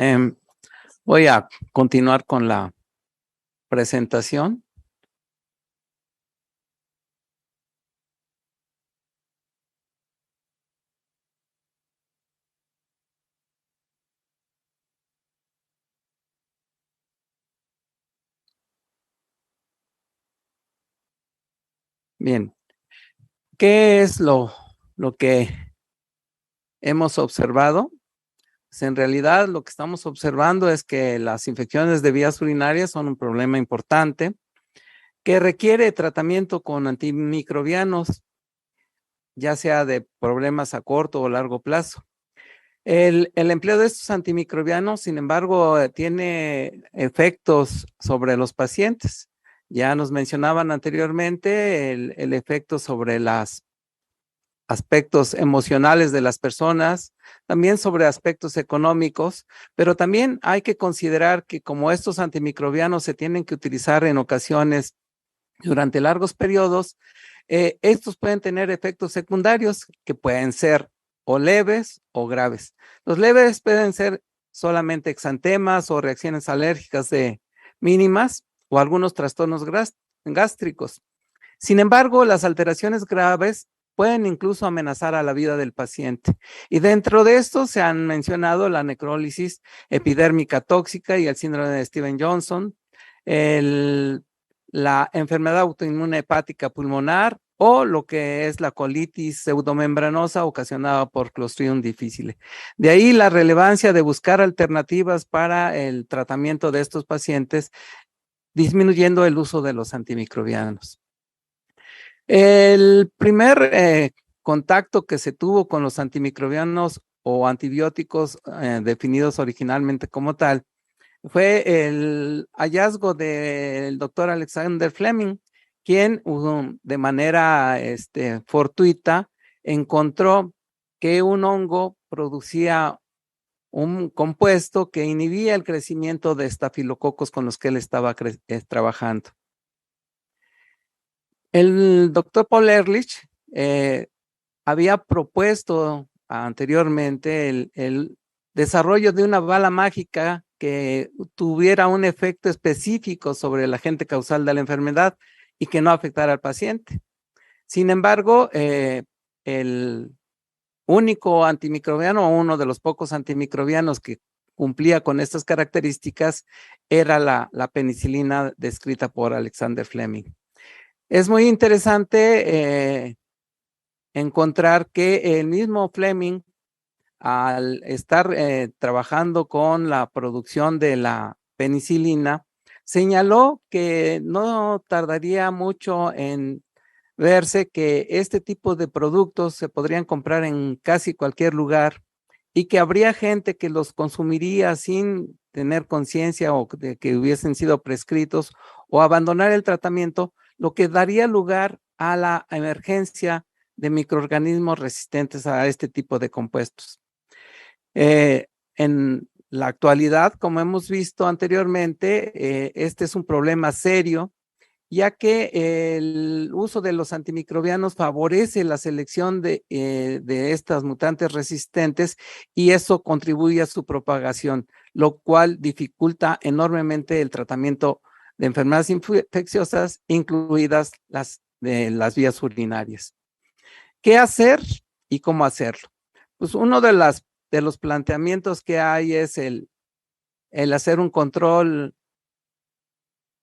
Em, Voy a continuar con la presentación. Bien, ¿qué es lo que hemos observado? Pues en realidad lo que estamos observando es que las infecciones de vías urinarias son un problema importante que requiere tratamiento con antimicrobianos, ya sea de problemas a corto o largo plazo. El empleo de estos antimicrobianos, sin embargo, tiene efectos sobre los pacientes. Ya nos mencionaban anteriormente el efecto sobre los aspectos emocionales de las personas, también sobre aspectos económicos, pero también hay que considerar que como estos antimicrobianos se tienen que utilizar en ocasiones durante largos periodos, estos pueden tener efectos secundarios que pueden ser o leves o graves. Los leves pueden ser solamente exantemas o reacciones alérgicas de mínimas o algunos trastornos gástricos. Sin embargo, las alteraciones graves pueden incluso amenazar a la vida del paciente. Y dentro de esto se han mencionado la necrólisis epidérmica tóxica y el síndrome de Steven-Johnson, la enfermedad autoinmune hepática pulmonar o lo que es la colitis pseudomembranosa ocasionada por Clostridium difficile. De ahí la relevancia de buscar alternativas para el tratamiento de estos pacientes, disminuyendo el uso de los antimicrobianos. El primer contacto que se tuvo con los antimicrobianos o antibióticos definidos originalmente como tal fue el hallazgo del doctor Alexander Fleming, quien de manera fortuita encontró que un hongo producía un compuesto que inhibía el crecimiento de estafilococos con los que él estaba trabajando. El doctor Paul Ehrlich había propuesto anteriormente el desarrollo de una bala mágica que tuviera un efecto específico sobre el agente causal de la enfermedad y que no afectara al paciente. Sin embargo, el único antimicrobiano o uno de los pocos antimicrobianos que cumplía con estas características era la penicilina descrita por Alexander Fleming. Es muy interesante encontrar que el mismo Fleming, al estar trabajando con la producción de la penicilina, señaló que no tardaría mucho en verse que este tipo de productos se podrían comprar en casi cualquier lugar y que habría gente que los consumiría sin tener conciencia o de que hubiesen sido prescritos o abandonar el tratamiento, lo que daría lugar a la emergencia de microorganismos resistentes a este tipo de compuestos. En la actualidad, como hemos visto anteriormente, este es un problema serio, ya que el uso de los antimicrobianos favorece la selección de estas mutantes resistentes y eso contribuye a su propagación, lo cual dificulta enormemente el tratamiento de enfermedades infecciosas, incluidas las de las vías urinarias. ¿Qué hacer y cómo hacerlo? Pues uno de los planteamientos que hay es el hacer un control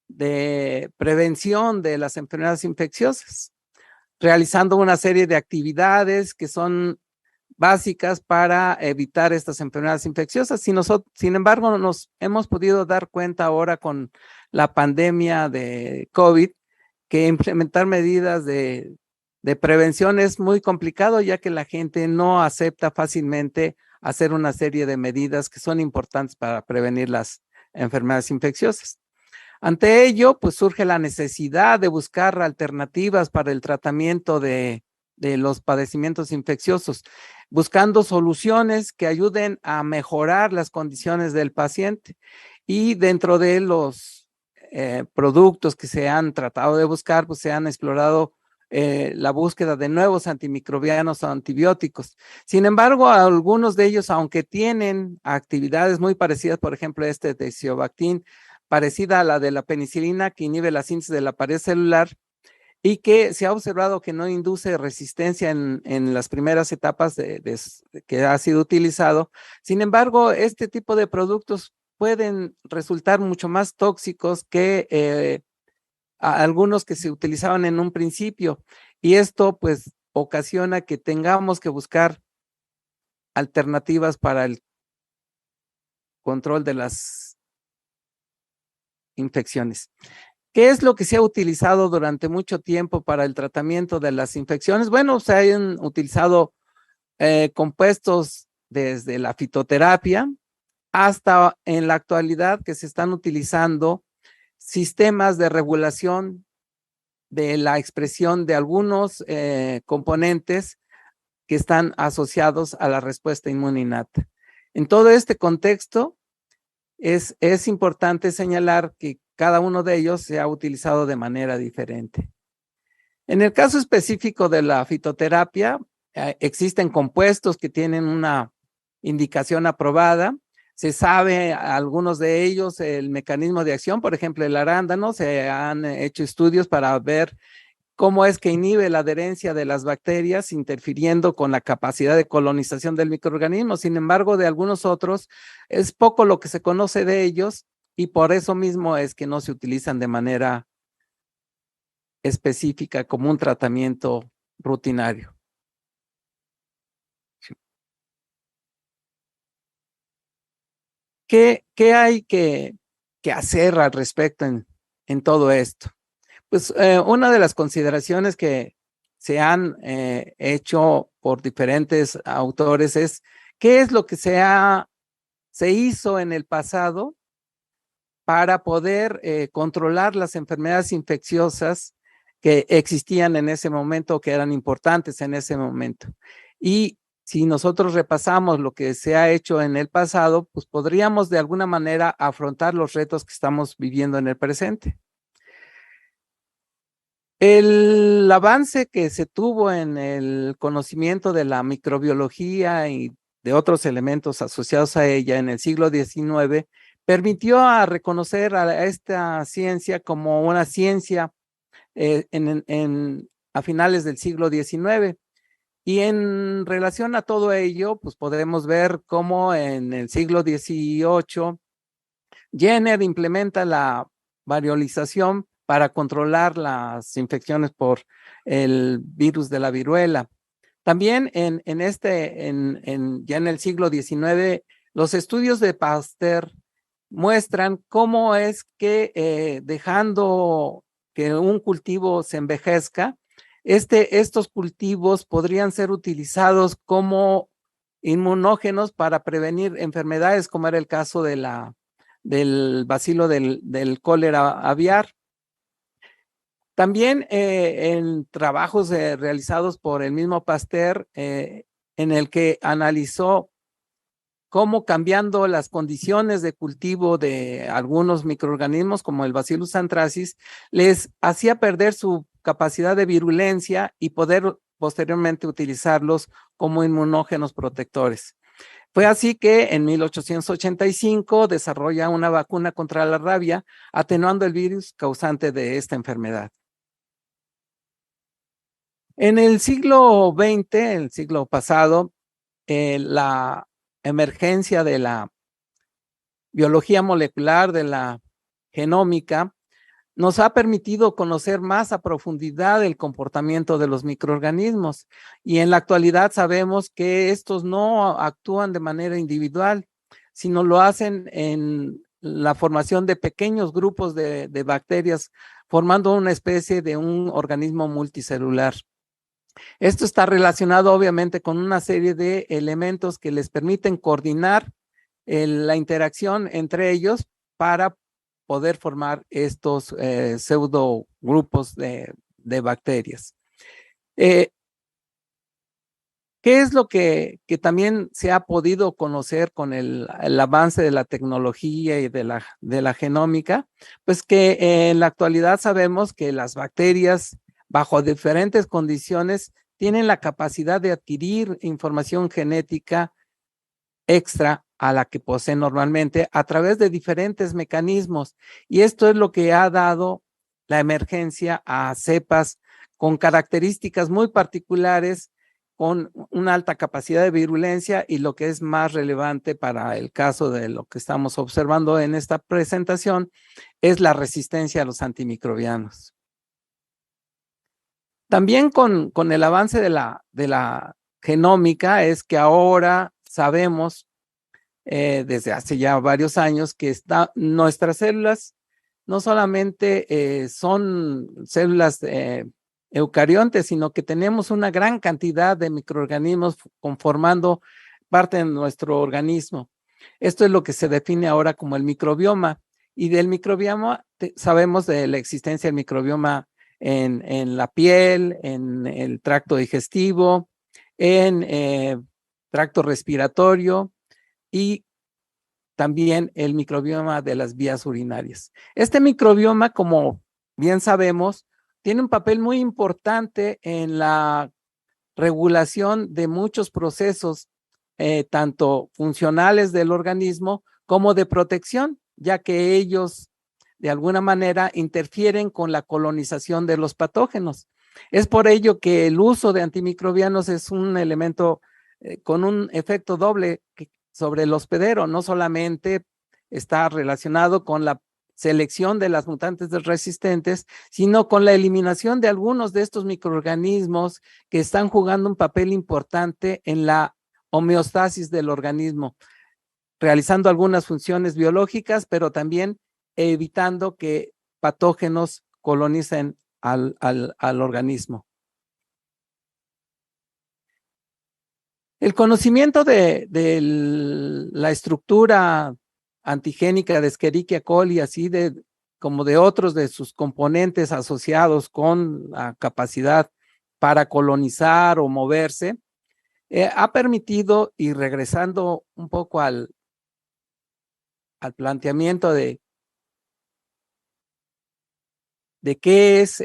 de prevención de las enfermedades infecciosas, realizando una serie de actividades que son básicas para evitar estas enfermedades infecciosas. Sin embargo, nos hemos podido dar cuenta ahora con la pandemia de COVID que implementar medidas de prevención es muy complicado, ya que la gente no acepta fácilmente hacer una serie de medidas que son importantes para prevenir las enfermedades infecciosas. Ante ello, pues surge la necesidad de buscar alternativas para el tratamiento de los padecimientos infecciosos, buscando soluciones que ayuden a mejorar las condiciones del paciente. Y dentro de los productos que se han tratado de buscar, pues se han explorado la búsqueda de nuevos antimicrobianos o antibióticos. Sin embargo, algunos de ellos, aunque tienen actividades muy parecidas, por ejemplo, este de Ciobactin, parecida a la de la penicilina, que inhibe la síntesis de la pared celular, y que se ha observado que no induce resistencia en las primeras etapas que ha sido utilizado. Sin embargo, este tipo de productos pueden resultar mucho más tóxicos que algunos que se utilizaban en un principio, y esto pues ocasiona que tengamos que buscar alternativas para el control de las infecciones. ¿Qué es lo que se ha utilizado durante mucho tiempo para el tratamiento de las infecciones? Bueno, se han utilizado compuestos desde la fitoterapia hasta en la actualidad que se están utilizando sistemas de regulación de la expresión de algunos componentes que están asociados a la respuesta inmune innata. En todo este contexto, es importante señalar que cada uno de ellos se ha utilizado de manera diferente. En el caso específico de la fitoterapia, existen compuestos que tienen una indicación aprobada. Se sabe algunos de ellos el mecanismo de acción, por ejemplo, el arándano. Se han hecho estudios para ver cómo es que inhibe la adherencia de las bacterias, interfiriendo con la capacidad de colonización del microorganismo. Sin embargo, de algunos otros es poco lo que se conoce de ellos, y por eso mismo es que no se utilizan de manera específica como un tratamiento rutinario. ¿Qué hay que hacer al respecto en todo esto? Pues una de las consideraciones que se han hecho por diferentes autores es qué es lo que se hizo en el pasado para poder controlar las enfermedades infecciosas que existían en ese momento, que eran importantes en ese momento. Y si nosotros repasamos lo que se ha hecho en el pasado, pues podríamos de alguna manera afrontar los retos que estamos viviendo en el presente. El avance que se tuvo en el conocimiento de la microbiología y de otros elementos asociados a ella en el siglo XIX permitió a reconocer a esta ciencia como una ciencia a finales del siglo XIX. Y en relación a todo ello, pues podemos ver cómo en el siglo XVIII Jenner implementa la variolización para controlar las infecciones por el virus de la viruela. También ya en el siglo XIX, los estudios de Pasteur muestran cómo es que dejando que un cultivo se envejezca, estos cultivos podrían ser utilizados como inmunógenos para prevenir enfermedades, como era el caso del bacilo del cólera aviar. También en trabajos realizados por el mismo Pasteur, en el que analizó cómo cambiando las condiciones de cultivo de algunos microorganismos como el Bacillus anthracis les hacía perder su capacidad de virulencia y poder posteriormente utilizarlos como inmunógenos protectores. Fue así que en 1885 desarrolla una vacuna contra la rabia, atenuando el virus causante de esta enfermedad. En el siglo XX, el siglo pasado, la emergencia de la biología molecular, de la genómica, nos ha permitido conocer más a profundidad el comportamiento de los microorganismos, y en la actualidad sabemos que estos no actúan de manera individual, sino lo hacen en la formación de pequeños grupos de bacterias, formando una especie de un organismo multicelular. Esto está relacionado obviamente con una serie de elementos que les permiten coordinar la interacción entre ellos para poder formar estos pseudo grupos de bacterias. ¿Qué es lo que también se ha podido conocer con el avance de la tecnología y de la genómica? Pues que en la actualidad sabemos que las bacterias bajo diferentes condiciones, tienen la capacidad de adquirir información genética extra a la que poseen normalmente a través de diferentes mecanismos. Y esto es lo que ha dado la emergencia a cepas con características muy particulares, con una alta capacidad de virulencia y lo que es más relevante para el caso de lo que estamos observando en esta presentación es la resistencia a los antimicrobianos. También con el avance de la genómica es que ahora sabemos desde hace ya varios años que nuestras células no solamente son células eucariontes, sino que tenemos una gran cantidad de microorganismos conformando parte de nuestro organismo. Esto es lo que se define ahora como el microbioma. Y del microbioma sabemos de la existencia del microbioma en la piel, en el tracto digestivo, en tracto respiratorio y también el microbioma de las vías urinarias. Este microbioma, como bien sabemos, tiene un papel muy importante en la regulación de muchos procesos, tanto funcionales del organismo como de protección, ya que ellos de alguna manera interfieren con la colonización de los patógenos. Es por ello que el uso de antimicrobianos es un elemento con un efecto doble sobre el hospedero. No solamente está relacionado con la selección de las mutantes resistentes, sino con la eliminación de algunos de estos microorganismos que están jugando un papel importante en la homeostasis del organismo, realizando algunas funciones biológicas, pero también evitando que patógenos colonicen al organismo. El conocimiento de la estructura antigénica de Escherichia coli, así como de otros de sus componentes asociados con la capacidad para colonizar o moverse, ha permitido, y regresando un poco al planteamiento de qué es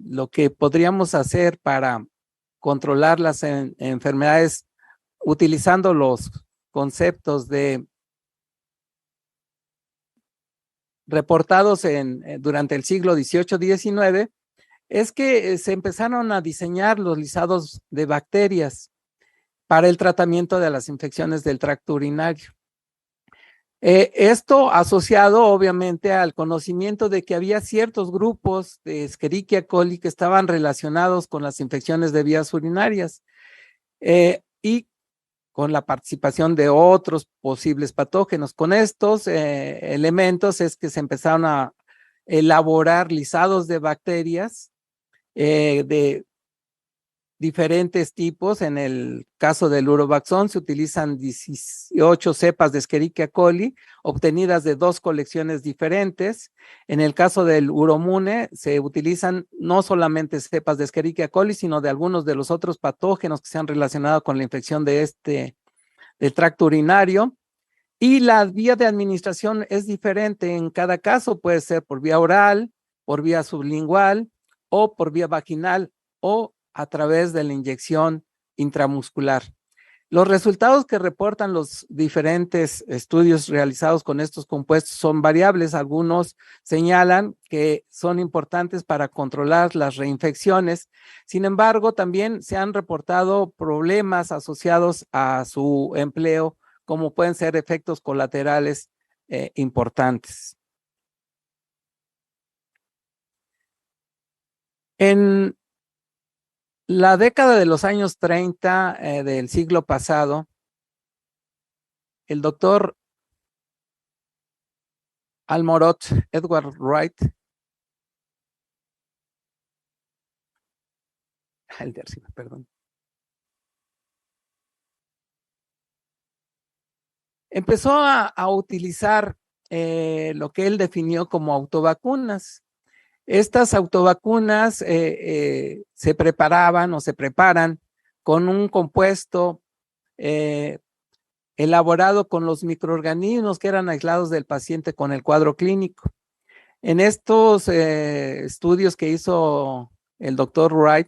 lo que podríamos hacer para controlar las enfermedades utilizando los conceptos reportados durante el siglo XVIII-XIX, es que se empezaron a diseñar los lisados de bacterias para el tratamiento de las infecciones del tracto urinario. Esto asociado obviamente al conocimiento de que había ciertos grupos de Escherichia coli que estaban relacionados con las infecciones de vías urinarias y con la participación de otros posibles patógenos. Con estos elementos es que se empezaron a elaborar lisados de bacterias de diferentes tipos. En el caso del Urovaxon se utilizan 18 cepas de Escherichia coli obtenidas de 2 colecciones diferentes. En el caso del Uromune se utilizan no solamente cepas de Escherichia coli, sino de algunos de los otros patógenos que se han relacionado con la infección del tracto urinario. Y la vía de administración es diferente en cada caso, puede ser por vía oral, por vía sublingual o por vía vaginal o a través de la inyección intramuscular. Los resultados que reportan los diferentes estudios realizados con estos compuestos son variables. Algunos señalan que son importantes para controlar las reinfecciones. Sin embargo, también se han reportado problemas asociados a su empleo, como pueden ser efectos colaterales importantes. En la década de los años 30 del siglo pasado, el doctor Almorot Edward Wright, empezó a utilizar lo que él definió como autovacunas. Estas autovacunas se preparaban o se preparan con un compuesto elaborado con los microorganismos que eran aislados del paciente con el cuadro clínico. En estos estudios que hizo el doctor Wright,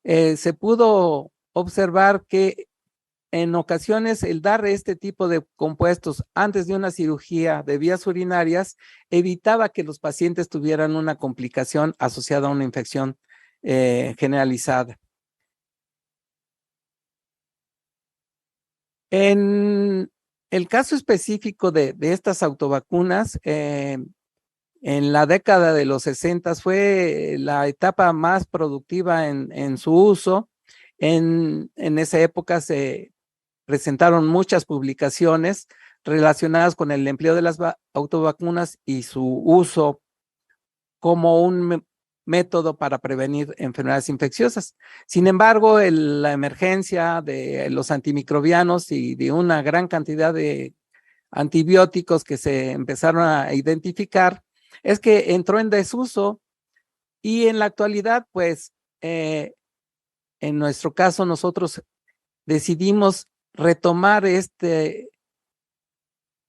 se pudo observar que en ocasiones el dar este tipo de compuestos antes de una cirugía de vías urinarias evitaba que los pacientes tuvieran una complicación asociada a una infección generalizada. En el caso específico de estas autovacunas, en la década de los 60 fue la etapa más productiva en su uso. En esa época se presentaron muchas publicaciones relacionadas con el empleo de las autovacunas y su uso como un método para prevenir enfermedades infecciosas. Sin embargo, la emergencia de los antimicrobianos y de una gran cantidad de antibióticos que se empezaron a identificar es que entró en desuso y en la actualidad, pues, en nuestro caso, nosotros decidimos retomar este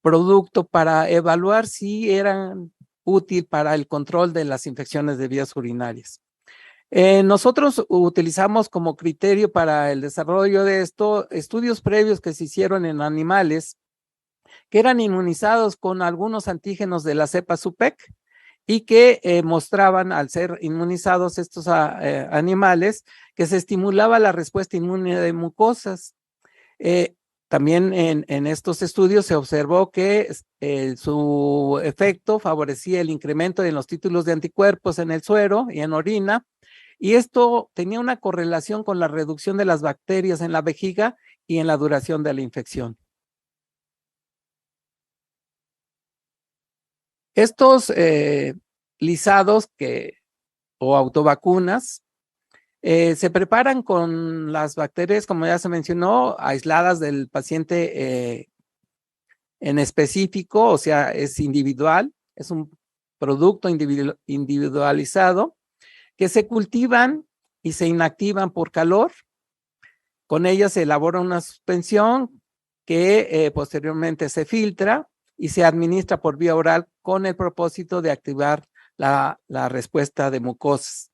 producto para evaluar si eran útil para el control de las infecciones de vías urinarias. Nosotros utilizamos como criterio para el desarrollo de esto estudios previos que se hicieron en animales que eran inmunizados con algunos antígenos de la cepa SUPEC y que mostraban, al ser inmunizados estos animales, que se estimulaba la respuesta inmune de mucosas. También en estos estudios se observó que su efecto favorecía el incremento en los títulos de anticuerpos en el suero y en orina, y esto tenía una correlación con la reducción de las bacterias en la vejiga y en la duración de la infección. Estos lisados o autovacunas se preparan con las bacterias, como ya se mencionó, aisladas del paciente en específico, o sea, es individual, es un producto individualizado que se cultivan y se inactivan por calor. Con ellas se elabora una suspensión que posteriormente se filtra y se administra por vía oral con el propósito de activar la respuesta de mucosas.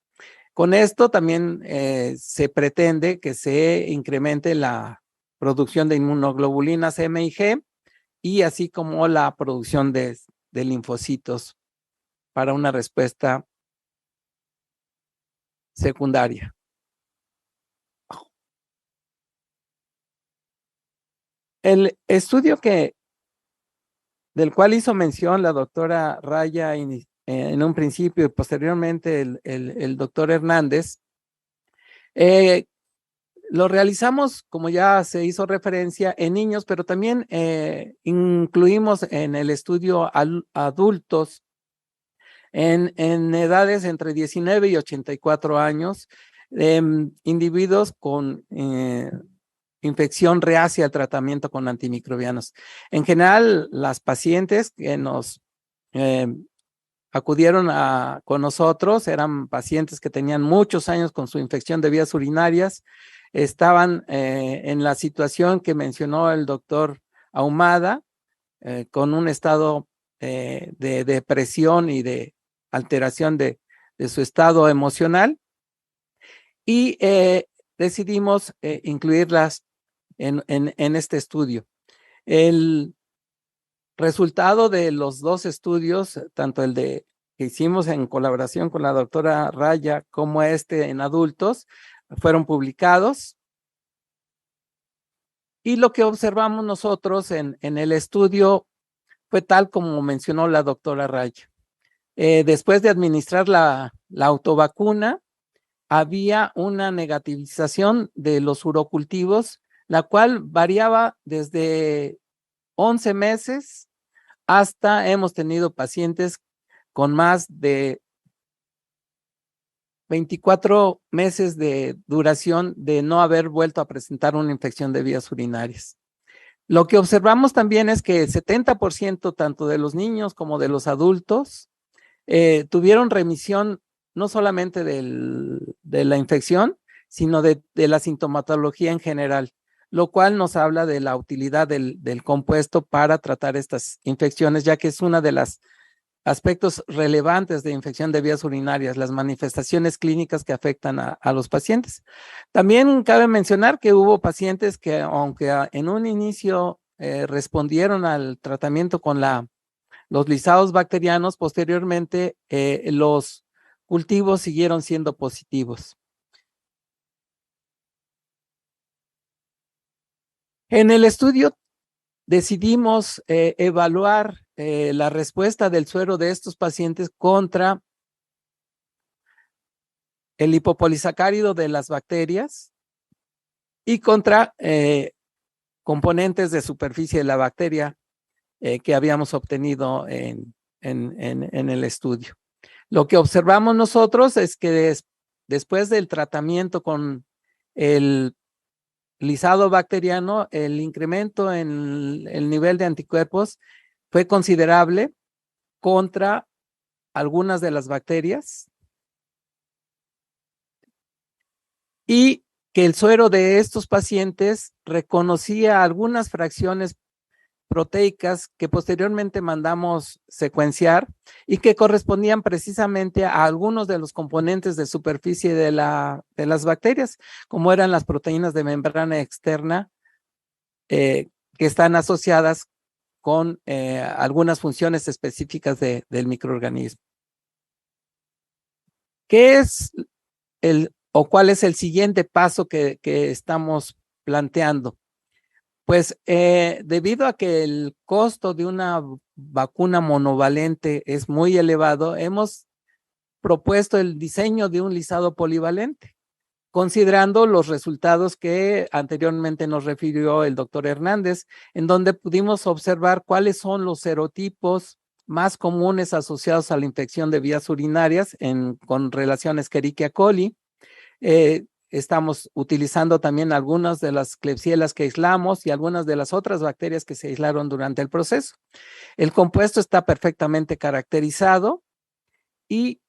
Con esto también se pretende que se incremente la producción de inmunoglobulinas M y G y así como la producción de linfocitos para una respuesta secundaria. El estudio del cual hizo mención la doctora Raya en un principio y posteriormente el doctor Hernández, lo realizamos, como ya se hizo referencia, en niños, pero también incluimos en el estudio adultos en edades entre 19 y 84 años, individuos con infección reacia al tratamiento con antimicrobianos. En general, las pacientes que nos acudieron con nosotros eran pacientes que tenían muchos años con su infección de vías urinarias, estaban en la situación que mencionó el doctor Ahumada, con un estado de depresión y de alteración de su estado emocional, y decidimos incluirlas en este estudio. El resultado de los dos estudios, tanto el que hicimos en colaboración con la doctora Raya como en adultos, fueron publicados. Y lo que observamos nosotros en el estudio fue tal como mencionó la doctora Raya. Después de administrar la autovacuna, había una negativización de los urocultivos, la cual variaba desde 11 meses hasta hemos tenido pacientes con más de 24 meses de duración de no haber vuelto a presentar una infección de vías urinarias. Lo que observamos también es que el 70% tanto de los niños como de los adultos tuvieron remisión no solamente de la infección, sino de la sintomatología en general, lo cual nos habla de la utilidad del compuesto para tratar estas infecciones, ya que es una de las aspectos relevantes de infección de vías urinarias, las manifestaciones clínicas que afectan a los pacientes. También cabe mencionar que hubo pacientes que, aunque en un inicio respondieron al tratamiento con los lisados bacterianos, posteriormente los cultivos siguieron siendo positivos. En el estudio decidimos evaluar la respuesta del suero de estos pacientes contra el lipopolisacárido de las bacterias y contra componentes de superficie de la bacteria que habíamos obtenido en el estudio. Lo que observamos nosotros es que después del tratamiento con el lisado bacteriano, el incremento en el nivel de anticuerpos fue considerable contra algunas de las bacterias y que el suero de estos pacientes reconocía algunas fracciones proteicas que posteriormente mandamos secuenciar y que correspondían precisamente a algunos de los componentes de superficie de las bacterias, como eran las proteínas de membrana externa que están asociadas con algunas funciones específicas del microorganismo. ¿Qué es cuál es el siguiente paso que estamos planteando? Pues debido a que el costo de una vacuna monovalente es muy elevado, hemos propuesto el diseño de un lisado polivalente, considerando los resultados que anteriormente nos refirió el doctor Hernández, en donde pudimos observar cuáles son los serotipos más comunes asociados a la infección de vías urinarias con relación a Escherichia coli. Estamos utilizando también algunas de las Klebsielas que aislamos y algunas de las otras bacterias que se aislaron durante el proceso. El compuesto está perfectamente caracterizado y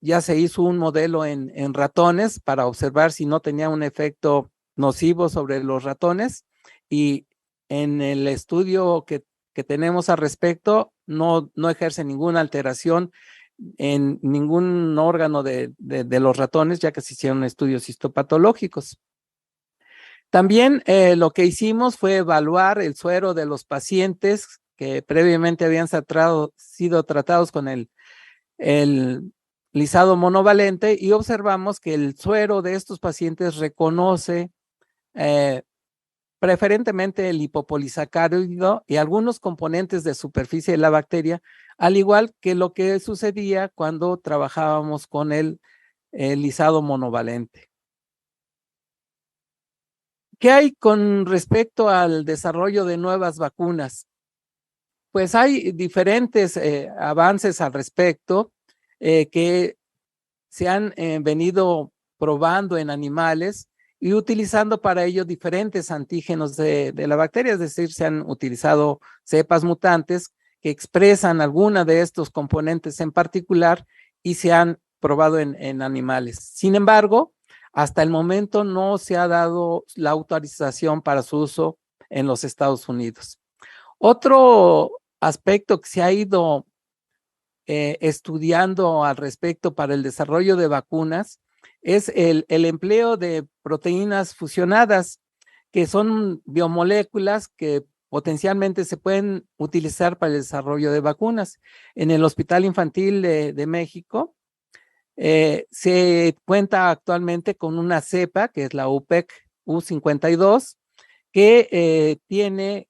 ya se hizo un modelo en ratones para observar si no tenía un efecto nocivo sobre los ratones, y en el estudio que tenemos al respecto no ejerce ninguna alteración en ningún órgano de los ratones, ya que se hicieron estudios histopatológicos. También lo que hicimos fue evaluar el suero de los pacientes que previamente habían sido tratados con el lisado monovalente, y observamos que el suero de estos pacientes reconoce preferentemente el lipopolisacárido y algunos componentes de superficie de la bacteria, al igual que lo que sucedía cuando trabajábamos con el lisado monovalente. ¿Qué hay con respecto al desarrollo de nuevas vacunas? Pues hay diferentes avances al respecto que se han venido probando en animales y utilizando para ello diferentes antígenos de la bacteria, es decir, se han utilizado cepas mutantes que expresan alguna de estos componentes en particular y se han probado en animales. Sin embargo, hasta el momento no se ha dado la autorización para su uso en los Estados Unidos. Otro aspecto que se ha ido estudiando al respecto para el desarrollo de vacunas es el empleo de proteínas fusionadas, que son biomoléculas que potencialmente se pueden utilizar para el desarrollo de vacunas. En el Hospital Infantil de México se cuenta actualmente con una cepa, que es la UPEC U52, que tiene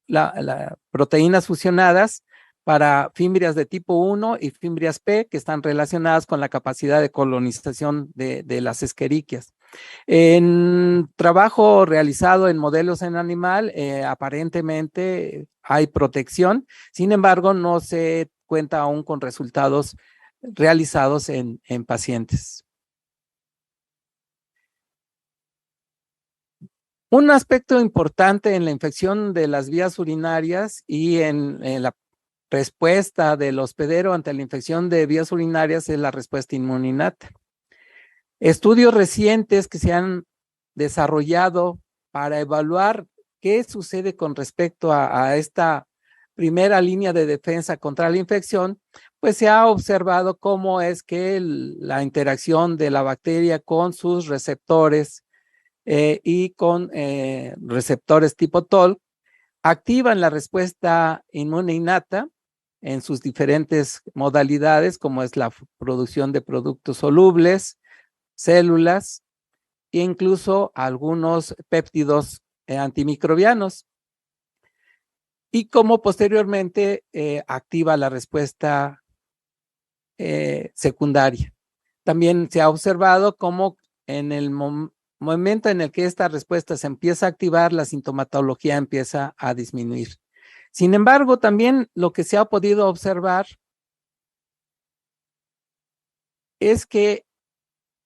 las proteínas fusionadas para fimbrias de tipo 1 y fimbrias P, que están relacionadas con la capacidad de colonización de las escherichias. En trabajo realizado en modelos en animal, aparentemente hay protección, sin embargo, no se cuenta aún con resultados realizados en pacientes. Un aspecto importante en la infección de las vías urinarias y en la respuesta del hospedero ante la infección de vías urinarias es la respuesta inmunológica. Estudios recientes que se han desarrollado para evaluar qué sucede con respecto a esta primera línea de defensa contra la infección, pues se ha observado cómo es que la interacción de la bacteria con sus receptores y con receptores tipo TOL activan la respuesta inmune innata en sus diferentes modalidades, como es la producción de productos solubles, células e incluso algunos péptidos antimicrobianos. Y como posteriormente activa la respuesta secundaria. También se ha observado cómo en el momento en el que esta respuesta se empieza a activar, la sintomatología empieza a disminuir. Sin embargo, también lo que se ha podido observar es que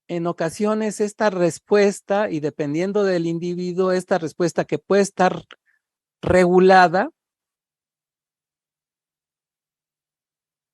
en ocasiones esta respuesta, y dependiendo del individuo, esta respuesta que puede estar regulada,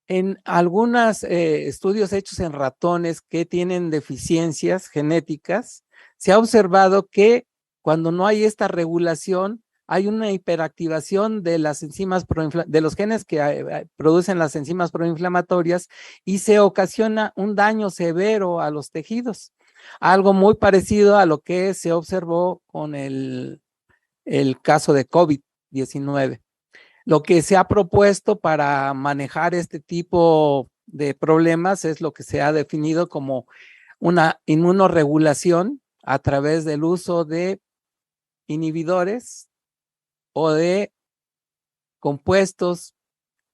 en algunos estudios hechos en ratones que tienen deficiencias genéticas, se ha observado que cuando no hay esta regulación, hay una hiperactivación de las enzimas de los genes que producen las enzimas proinflamatorias y se ocasiona un daño severo a los tejidos. Algo muy parecido a lo que se observó con el caso de COVID-19. Lo que se ha propuesto para manejar este tipo de problemas es lo que se ha definido como una inmunorregulación a través del uso de inhibidores o de compuestos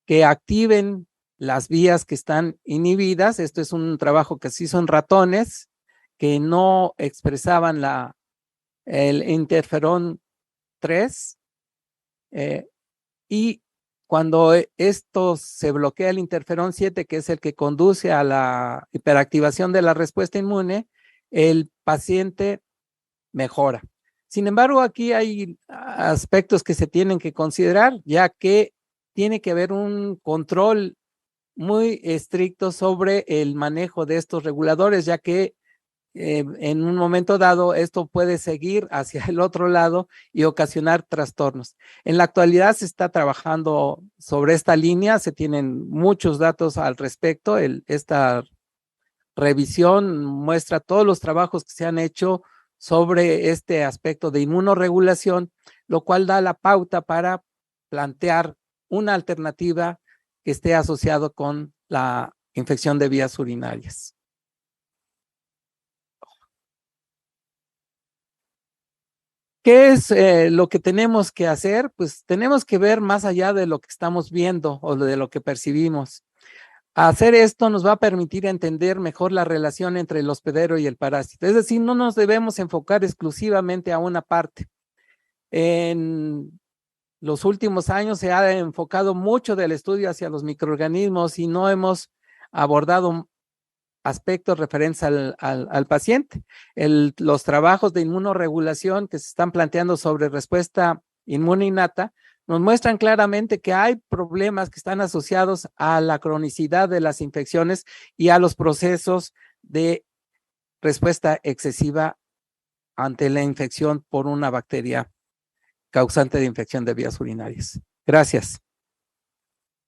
que activen las vías que están inhibidas. Esto es un trabajo que se hizo en ratones que no expresaban el interferón 3 y cuando esto se bloquea el interferón 7, que es el que conduce a la hiperactivación de la respuesta inmune, el paciente mejora. Sin embargo, aquí hay aspectos que se tienen que considerar, ya que tiene que haber un control muy estricto sobre el manejo de estos reguladores, ya que en un momento dado esto puede seguir hacia el otro lado y ocasionar trastornos. En la actualidad se está trabajando sobre esta línea, se tienen muchos datos al respecto. Esta revisión muestra todos los trabajos que se han hecho sobre este aspecto de inmunorregulación, lo cual da la pauta para plantear una alternativa que esté asociado con la infección de vías urinarias. ¿Qué es lo que tenemos que hacer? Pues tenemos que ver más allá de lo que estamos viendo o de lo que percibimos. Hacer esto nos va a permitir entender mejor la relación entre el hospedero y el parásito. Es decir, no nos debemos enfocar exclusivamente a una parte. En los últimos años se ha enfocado mucho del estudio hacia los microorganismos y no hemos abordado aspectos referentes al paciente. Los trabajos de inmunorregulación que se están planteando sobre respuesta inmune innata nos muestran claramente que hay problemas que están asociados a la cronicidad de las infecciones y a los procesos de respuesta excesiva ante la infección por una bacteria causante de infección de vías urinarias. Gracias.